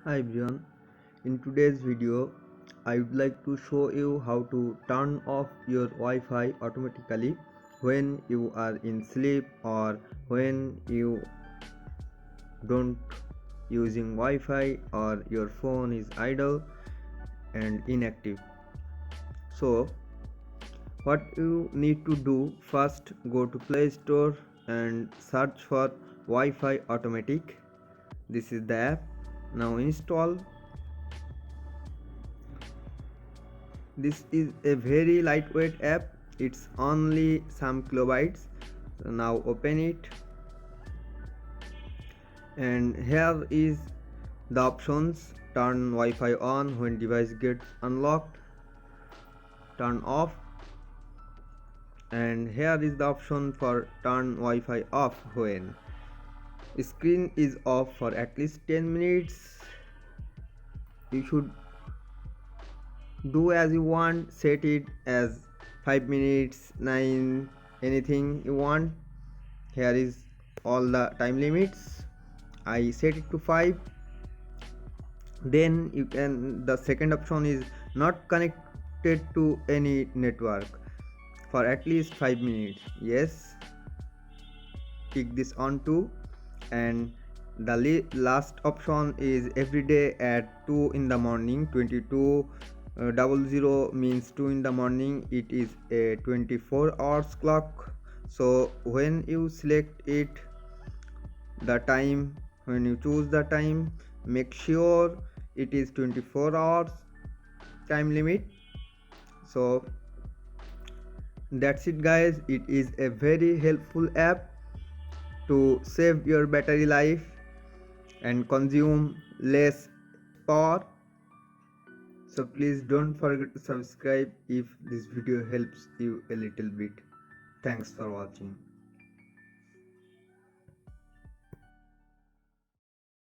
Hi everyone, in today's video I would like to show you how to turn off your Wi-Fi automatically when you are in sleep or when you don't using Wi-Fi or your phone is idle and inactive. So what you need to do, first go to Play Store and search for Wi-Fi automatic. This is the app. Now install. This is a very lightweight app, it's only some kilobytes. So now open it, and here is the options: turn Wi-Fi on when device gets unlocked, turn off, and here is the option for turn Wi-Fi off when screen is off for at least 10 minutes. You should do as you want, set it as 5 minutes, 9, anything you want. Here is all the time limits. I set it to 5. Then you can, the second option is not connected to any network for at least 5 minutes. Yes, tick this on too. And the last option is every day at 2 in the morning. 2200 means 2 in the morning. It is a 24 hours clock. So when you select it, the time, when you choose the time, make sure it is 24 hours time limit. So that's it guys, it is a very helpful app to save your battery life and consume less power. So please don't forget to subscribe if this video helps you a little bit. Thanks for watching.